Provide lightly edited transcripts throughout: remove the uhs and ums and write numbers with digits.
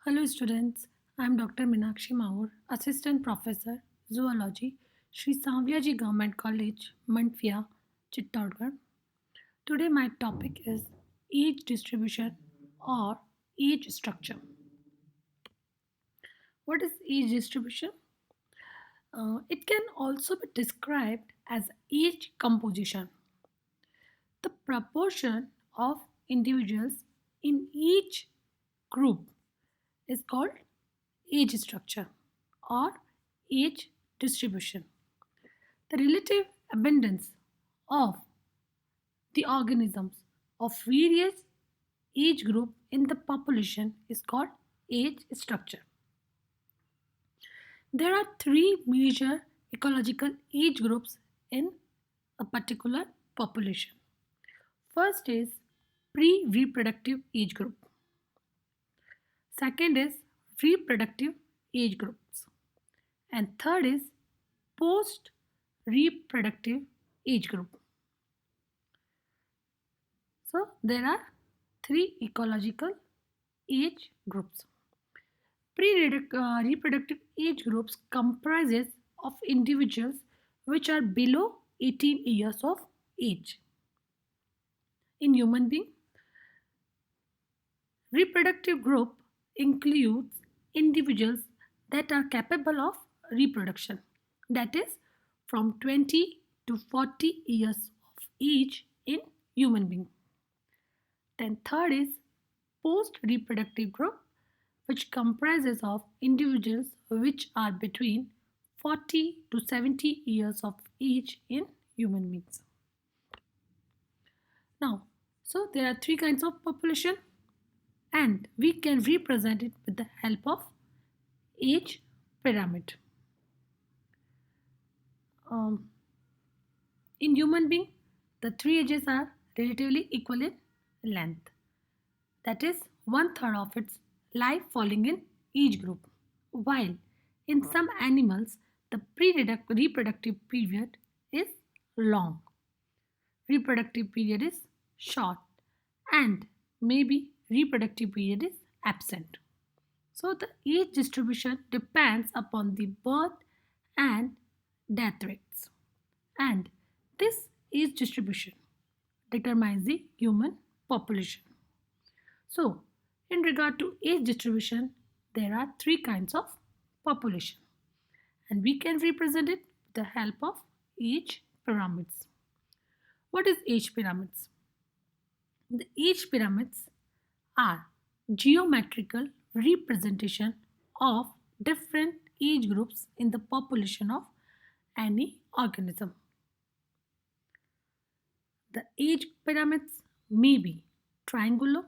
Hello students, I am Dr. Minakshi Maur, Assistant Professor, Zoology, Sri Savyaji Government College, Mandvia, Chittorgarh. Today my topic is age distribution or age structure. What is age distribution? It can also be described as age composition, the proportion of individuals in each group is called age structure or age distribution. The relative abundance of the organisms of various age group in the population is called age structure. There are three major ecological age groups in a particular population. First is pre-reproductive age group. Second is reproductive age groups. And third is post reproductive age group. So there are three ecological age groups. Pre-reproductive age groups comprises of individuals which are below 18 years of age. In human being, reproductive group includes individuals that are capable of reproduction, that is from 20 to 40 years of age in human being. Then third is post reproductive group, which comprises of individuals which are between 40 to 70 years of age in human beings. Now, so there are three kinds of population and we can represent it with the help of age pyramid. Um, in human being, the three ages are relatively equal in length. That is one third of its life falling in each group. While in some animals, the reproductive period is long, reproductive period is short, and maybe reproductive period is absent. So the age distribution depends upon the birth and death rates. And this age distribution determines the human population. So, in regard to age distribution, there are three kinds of population, and we can represent it with the help of age pyramids. What is age pyramids? The age pyramids are geometrical representation of different age groups in the population of any organism. The age pyramids may be triangular,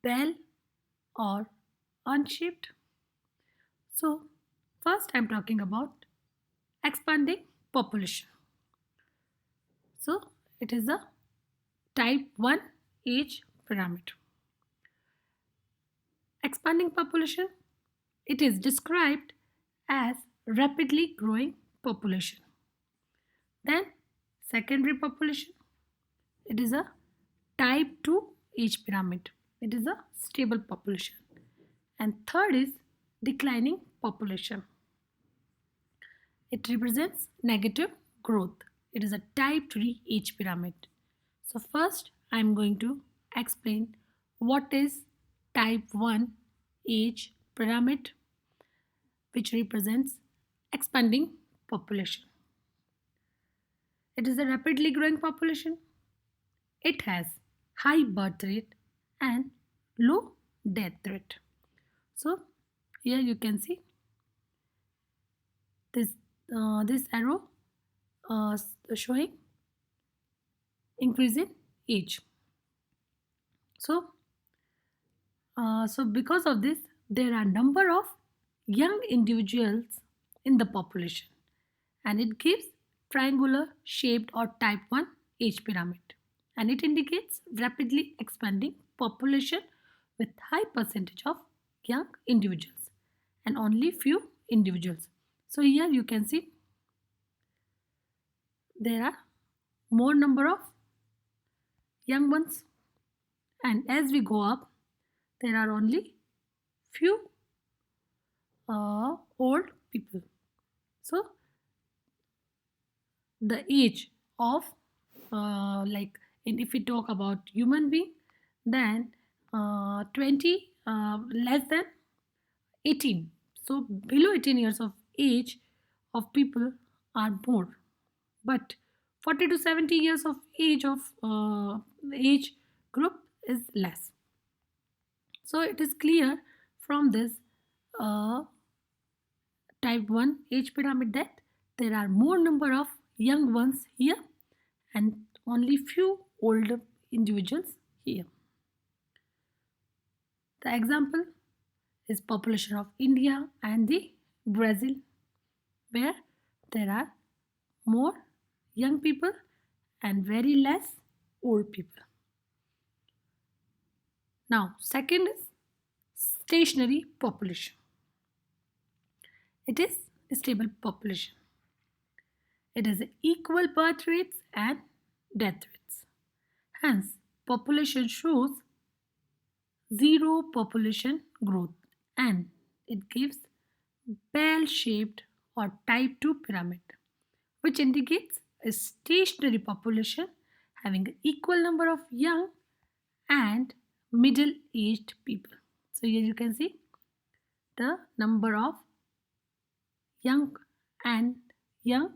bell, or unshaped. So, first I'm talking about expanding population. So, it is a type 1 age pyramid. Expanding population, it is described as rapidly growing population. Then, secondary population, it is a type 2 age pyramid. It is a stable population. And third is declining population. It represents negative growth. It is a type 3 age pyramid. So first I am going to explain what is type 1 age pyramid, which represents expanding population. It is a rapidly growing population. It has high birth rate and low death rate. So here you can see this this arrow showing increase in age. So because of this, there are number of young individuals in the population, and it gives triangular shaped or type 1 age pyramid, and it indicates rapidly expanding population with high percentage of young individuals and only few individuals. So here you can see there are more number of young ones, and as we go up there are only few old people. So the age of like if we talk about human being, then 20 less than 18, so below 18 years of age of people are more, but 40 to 70 years of age group is less. So it is clear from this uh, type 1 age pyramid that there are more number of young ones here and only few older individuals here. The example is population of India and the Brazil, where there are more young people and very less old people. Now, second is stationary population. It is a stable population. It has equal birth rates and death rates. Hence, population shows zero population growth and it gives bell shaped or type 2 pyramid, which indicates a stationary population having an equal number of young and middle aged people. So here you can see the number of young and young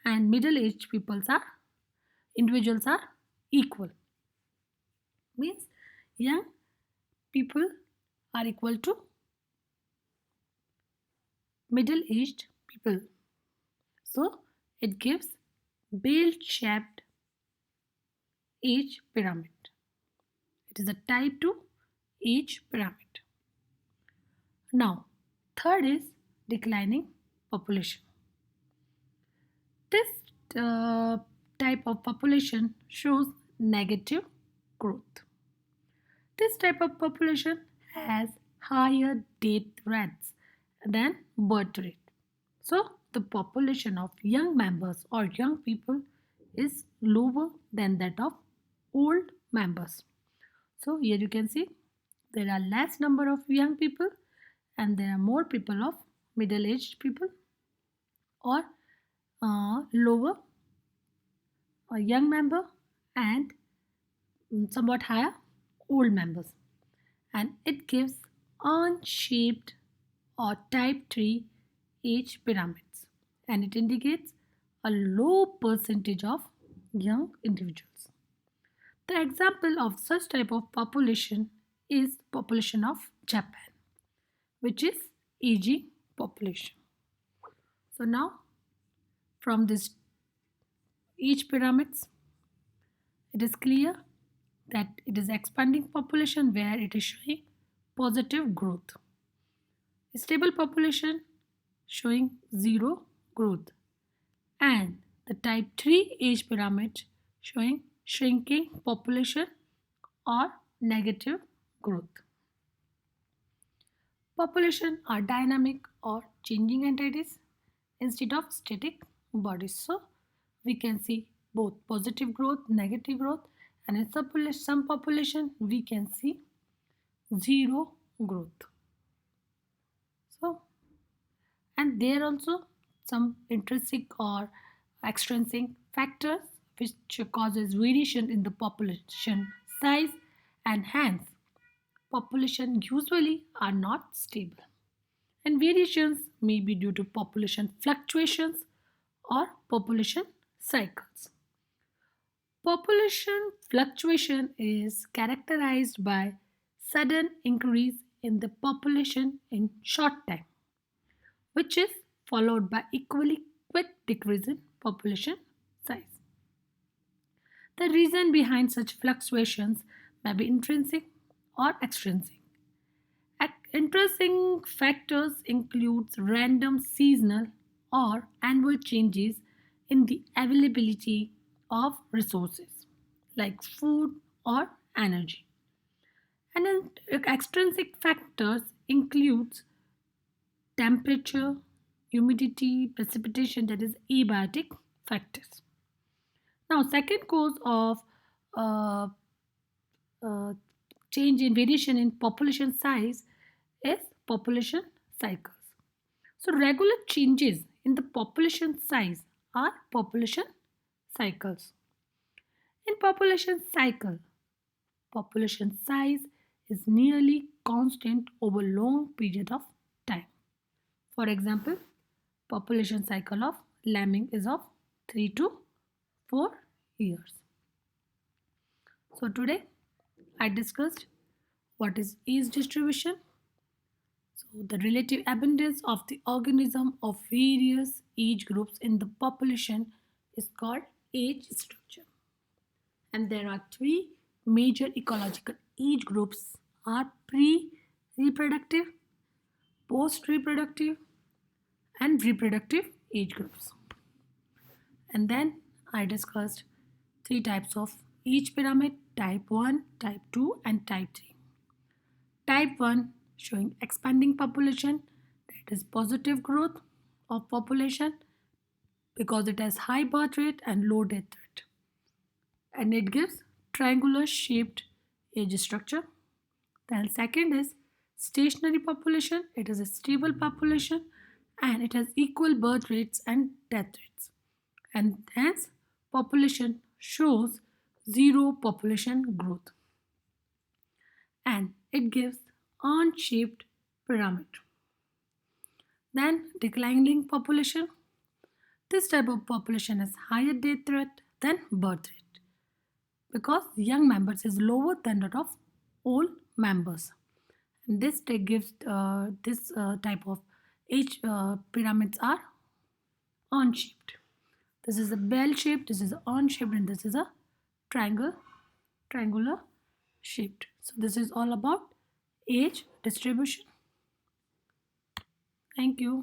and middle aged individuals are equal. Means young people are equal to middle aged people. So it gives bell shaped age pyramid. It is a type 2 age pyramid. Now, third is declining population. This type of population shows negative growth. This type of population has higher death rates than birth rate. So, the population of young members or young people is lower than that of old members. So, here you can see there are less number of young people and there are more people of middle aged people or lower young member and somewhat higher old members, and it gives unshaped or type 3 age pyramids, and it indicates a low percentage of young individuals. The example of such type of population is population of Japan, which is aging population. So now from this age pyramids, it is clear that it is expanding population where it is showing positive growth. A stable population showing zero growth, and the type 3 age pyramid showing shrinking population or negative growth. Population are dynamic or changing entities instead of static bodies. So we can see both positive growth, negative growth, and in some population we can see zero growth. So, and there also some intrinsic or extrinsic factors which causes variation in the population size, and hence population usually are not stable, and variations may be due to population fluctuations or population cycles. Population fluctuation is characterized by sudden increase in the population in short time, which is followed by equally quick decrease in population size. The reason behind such fluctuations may be intrinsic or extrinsic. Intrinsic factors include random seasonal or annual changes in the availability of resources like food or energy. And then extrinsic factors includes temperature, humidity, precipitation, that is abiotic factors. Now, second cause of uh, uh, change in variation in population size is population cycles. So regular changes in the population size are population cycles. In population cycle, population size is nearly constant over long period of time. For example, population cycle of lemming is of 3 to 4 years. So today I discussed what is age distribution. So the relative abundance of the organism of various age groups in the population is called age structure. And there are three major ecological age groups are pre-reproductive, post-reproductive and reproductive age groups. And then I discussed three types of age pyramid: type 1, type 2 and type 3. Type 1 showing expanding population, that is positive growth of population because it has high birth rate and low death rate, and it gives triangular shaped age structure. Then second is stationary population. It is a stable population and it has equal birth rates and death rates. And hence population shows zero population growth. And it gives urn-shaped pyramid. Then declining population. This type of population has higher death rate than birth rate because young members is lower than that of old members. And this gives this type of age pyramids are urn-shaped. This is a bell shaped, this is a urn-shaped, and this is a triangular shaped. So this is all about age distribution. Thank you.